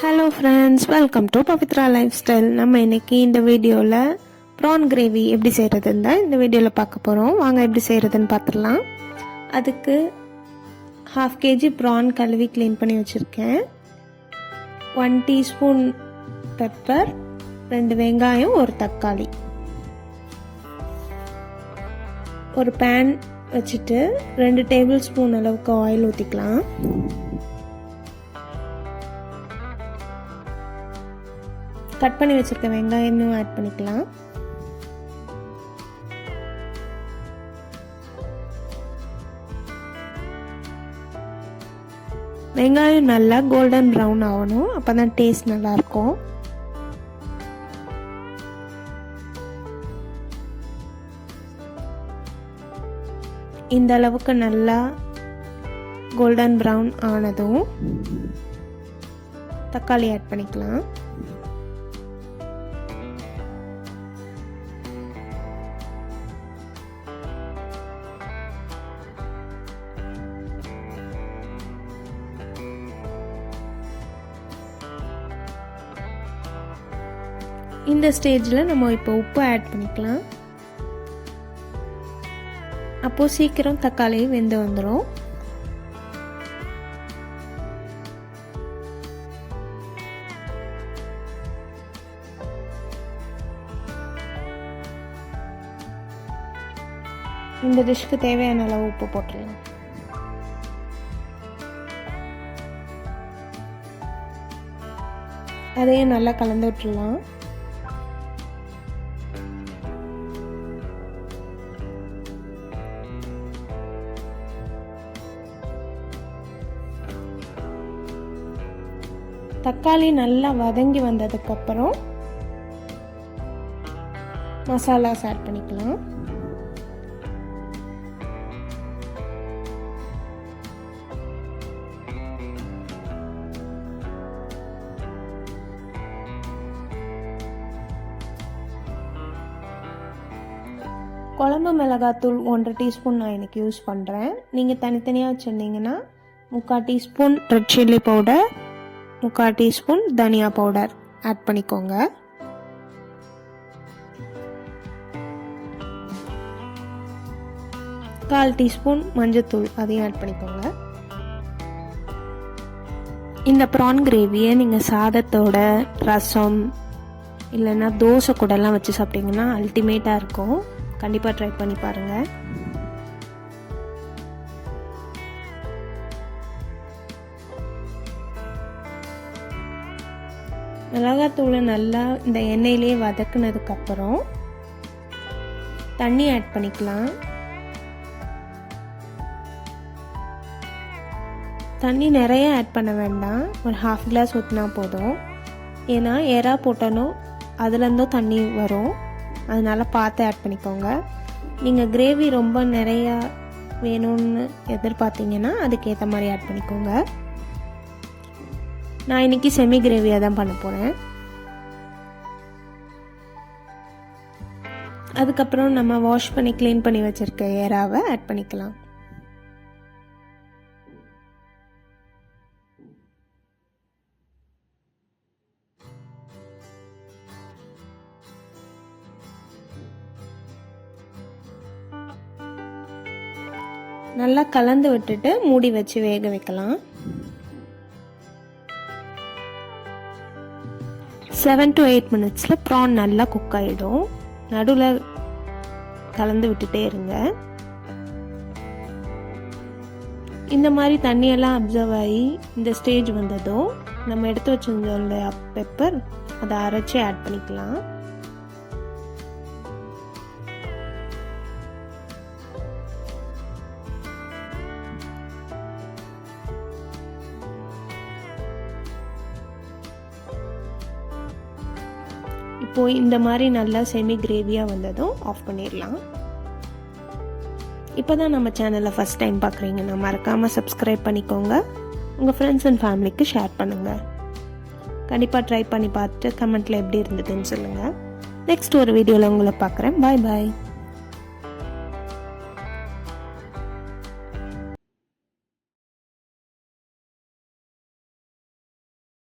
Hello friends, welcome to Pavithra life style. நம்ம இன்றைக்கி இந்த வீடியோவில் ப்ரான் கிரேவி எப்படி செய்கிறதுன்னு தான் இந்த வீடியோவில் பார்க்க போகிறோம். வாங்க எப்படி செய்கிறதுன்னு பார்த்துடலாம். அதுக்கு 1/2 kg ப்ரான் கழுவி க்ளீன் பண்ணி வச்சுருக்கேன். 1 டீஸ்பூன் பெப்பர், 2 வெங்காயம், 1 தக்காளி. ஒரு பேன் வச்சுட்டு 2 டேபிள் ஸ்பூன் அளவுக்கு ஆயில் ஊற்றிக்கலாம். கட் பண்ணி வச்சிருக்க வெங்காயமும் ஆட் பண்ணிக்கலாம். வெங்காயம் நல்லா கோல்டன் ப்ரௌன் ஆகணும், அப்பதான் டேஸ்ட் நல்லா இருக்கும். இந்த அளவுக்கு நல்லா கோல்டன் ப்ரௌன் ஆனதும் தக்காளி ஆட் பண்ணிக்கலாம். இந்த ஸ்டேஜில் நம்ம இப்போ உப்பு ஆட் பண்ணிக்கலாம். அப்போ சீக்கிரம் தக்காளி வெந்து வந்துடும். இந்த டிஷ்க்கு தேவையான அளவு உப்பு போட்டுடலாம். அதையும் நல்லா கலந்து விட்டுடலாம். தக்காளி நல்லா வதங்கி வந்ததுக்கப்புறம் மசாலாஸ் ஆட் பண்ணிக்கலாம். குழம்பு மிளகாத்தூள் 1/2 டீஸ்பூன் நான் எனக்கு யூஸ் பண்ணுறேன். நீங்கள் தனித்தனியாக வச்சுருந்தீங்கன்னா 3/4 teaspoon red chilli powder, 3/4 teaspoon தனியா பவுடர் ஆட் பண்ணிக்கோங்க. கால் டீஸ்பூன் மஞ்சத்தூள் அதையும் ஆட் பண்ணிக்கோங்க. இந்த ப்ரான் கிரேவியை நீங்கள் சாதத்தோட, ரசம் இல்லைன்னா தோசை கூடலாம் வச்சு சாப்பிட்டீங்கன்னா அல்டிமேட்டாக இருக்கும். கண்டிப்பாக ட்ரை பண்ணி பாருங்கள். மிளகாத்தூளை நல்லா இந்த எண்ணெயிலேயே வதக்குனதுக்கப்புறம் தண்ணி ஆட் பண்ணிக்கலாம். தண்ணி நிறைய ஆட் பண்ண வேண்டாம், ஒரு 1/2 கிளாஸ் ஊற்றினா போதும். ஏன்னா எறா போட்டணும் அதுலேருந்தும் தண்ணி வரும், அதனால் பார்த்து ஆட் பண்ணிக்கோங்க. நீங்கள் கிரேவி ரொம்ப நிறையா வேணும்னு எதிர்பார்த்தீங்கன்னா அதுக்கேற்ற மாதிரி ஆட் பண்ணிக்கோங்க. நான் இன்னைக்கு செமி கிரேவியாக தான் பண்ண போகிறேன். அதுக்கப்புறம் நம்ம வாஷ் பண்ணி க்ளீன் பண்ணி வச்சுருக்க எறாவை ஆட் பண்ணிக்கலாம். நல்லா கலந்து விட்டுட்டு மூடி வச்சு வேக வைக்கலாம். 7 to 8 மினிட்ஸில் ப்ரான் நல்லா குக் ஆகிடும். நடுவில் கலந்து விட்டுட்டே இருங்க. இந்த மாதிரி தண்ணியெல்லாம் அப்சர்வ் ஆகி இந்த ஸ்டேஜ் வந்ததும் நம்ம எடுத்து வச்சிருந்தோம் பெப்பர், அதை அரைச்சி ஆட் பண்ணிக்கலாம். இப்போது இந்த மாதிரி நல்லா செமி கிரேவியாக வந்ததும் ஆஃப் பண்ணிடலாம். இப்போ தான் நம்ம சேனலை ஃபஸ்ட் டைம் பார்க்குறீங்கன்னா மறக்காமல் சப்ஸ்கிரைப் பண்ணிக்கோங்க. உங்கள் ஃப்ரெண்ட்ஸ் அண்ட் ஃபேமிலிக்கு ஷேர் பண்ணுங்கள். கண்டிப்பாக ட்ரை பண்ணி பார்த்துட்டு கமெண்ட்டில் எப்படி இருந்ததுன்னு சொல்லுங்கள். நெக்ஸ்ட் ஒரு வீடியோவில் உங்களை பார்க்குறேன். பாய் பாய்.